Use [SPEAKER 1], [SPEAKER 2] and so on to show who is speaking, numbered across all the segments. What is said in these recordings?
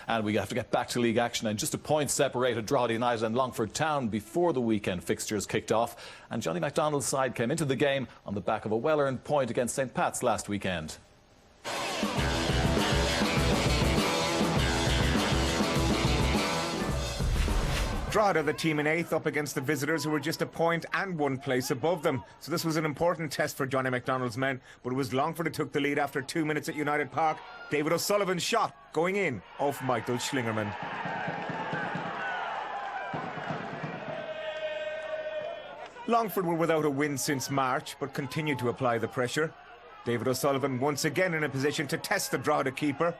[SPEAKER 1] And we have to get back to league action, and just a point separated Drogheda United and Longford Town before the weekend fixtures kicked off. And Johnny MacDonald's side came into the game on the back of a well-earned point against St Pat's last weekend.
[SPEAKER 2] Drogheda, the team in 8th, up against the visitors who were just a point and 1 place above them. So this was an important test for Johnny MacDonald's men, but it was Longford who took the lead after 2 minutes at United Park. David O'Sullivan's shot going in off Michael Schlingerman. Longford were without a win since March, but continued to apply the pressure. David O'Sullivan once again in a position to test the Drogheda keeper.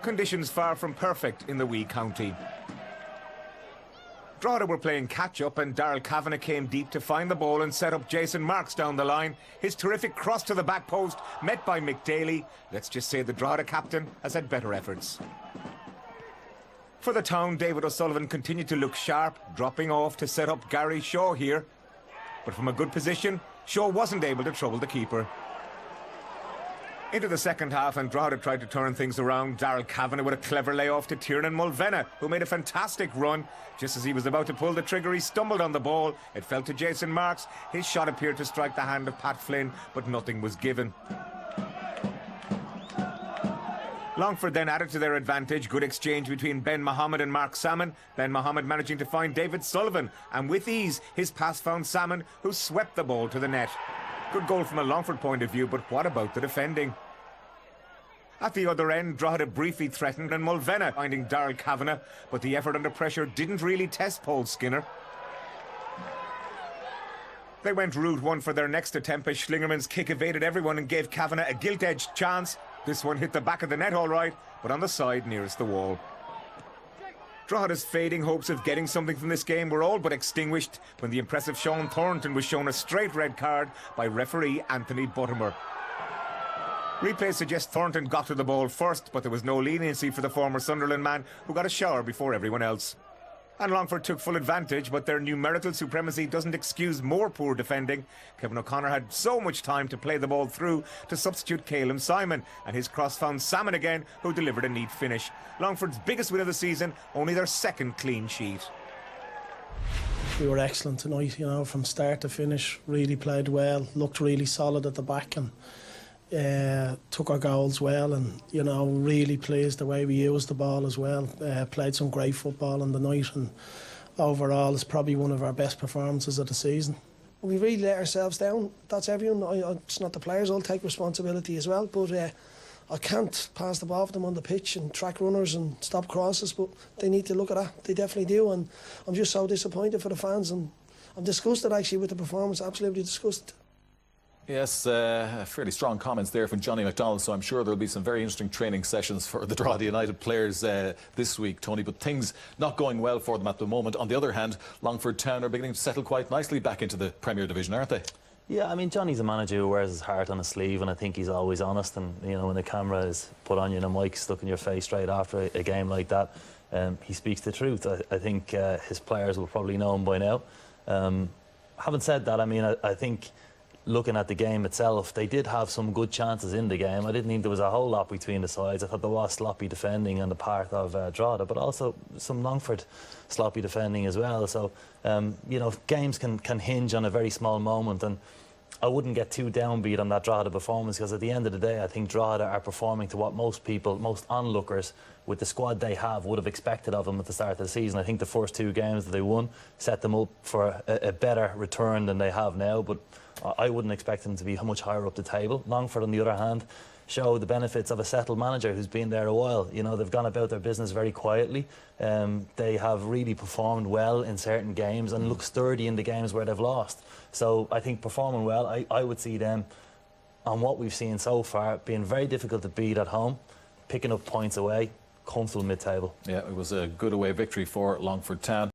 [SPEAKER 2] Conditions far from perfect in the wee county. Drogheda were playing catch-up and Darrell Kavanagh came deep to find the ball and set up Jason Marks down the line. His terrific cross to the back post, met by Mick Daly. Let's just say the Drogheda captain has had better efforts. For the Town, David O'Sullivan continued to look sharp, dropping off to set up Gary Shaw here. But from a good position, Shaw wasn't able to trouble the keeper. Into the second half, and Drogheda tried to turn things around. Darrell Kavanagh with a clever layoff to Tiernan Mulvenna, who made a fantastic run. Just as he was about to pull the trigger, he stumbled on the ball. It fell to Jason Marks. His shot appeared to strike the hand of Pat Flynn, but nothing was given. Longford then added to their advantage. Good exchange between Ben Mohammed and Mark Salmon. Ben Mohammed managing to find David Sullivan, and with ease, his pass found Salmon, who swept the ball to the net. Good goal from a Longford point of view, but what about the defending? At the other end, Drogheda briefly threatened and Mulvenna finding Darrell Kavanagh, but the effort under pressure didn't really test Paul Skinner. They went route one for their next attempt as Schlingerman's kick evaded everyone and gave Kavanagh a gilt-edged chance. This one hit the back of the net all right, but on the side nearest the wall. Drogheda's fading hopes of getting something from this game were all but extinguished when the impressive Sean Thornton was shown a straight red card by referee Anthony Buttimer. Replay suggests Thornton got to the ball first, but there was no leniency for the former Sunderland man, who got a shower before everyone else. And Longford took full advantage, but their numerical supremacy doesn't excuse more poor defending. Kevin O'Connor had so much time to play the ball through to substitute Calum Simon, and his cross found Salmon again, who delivered a neat finish. Longford's biggest win of the season, only their second clean sheet.
[SPEAKER 3] We were excellent tonight, you know, from start to finish. Really played well, looked really solid at the back, and took our goals well, and you know, really pleased the way we used the ball as well. Played some great football on the night, and overall it's probably one of our best performances of the season. We really let ourselves down. That's everyone. It's not the players. I'll take responsibility as well, but I can't pass the ball for them on the pitch and track runners and stop crosses, but they need to look at that. They definitely do, and I'm just so disappointed for the fans, and I'm disgusted actually with the performance. Absolutely disgusted.
[SPEAKER 1] Yes, fairly strong comments there from Johnny MacDonald, so I'm sure there'll be some very interesting training sessions for the Drogheda United players this week, Tony, but things not going well for them at the moment. On the other hand, Longford Town are beginning to settle quite nicely back into the Premier Division, aren't they?
[SPEAKER 4] Yeah, I mean, Johnny's a manager who wears his heart on his sleeve, and I think he's always honest, and you know, when the camera is put on you and a mic stuck in your face straight after a game like that, he speaks the truth. I think his players will probably know him by now. Having said that, I mean, I think looking at the game itself, they did have some good chances in the game. I didn't think there was a whole lot between the sides. I thought there was sloppy defending on the part of Drogheda, but also some Longford sloppy defending as well. So, you know, games can hinge on a very small moment, and I wouldn't get too downbeat on that Drogheda performance, because at the end of the day, I think Drogheda are performing to what most people, most onlookers, with the squad they have, would have expected of them at the start of the season. I think the first 2 games that they won set them up for a better return than they have now, but I wouldn't expect them to be much higher up the table. Longford, on the other hand, show the benefits of a settled manager who's been there a while. You know, they've gone about their business very quietly. They have really performed well in certain games and look sturdy in the games where they've lost. So I think performing well, I would see them, on what we've seen so far, being very difficult to beat at home, picking up points away, comfortable mid-table.
[SPEAKER 1] Yeah, it was a good away victory for Longford Town.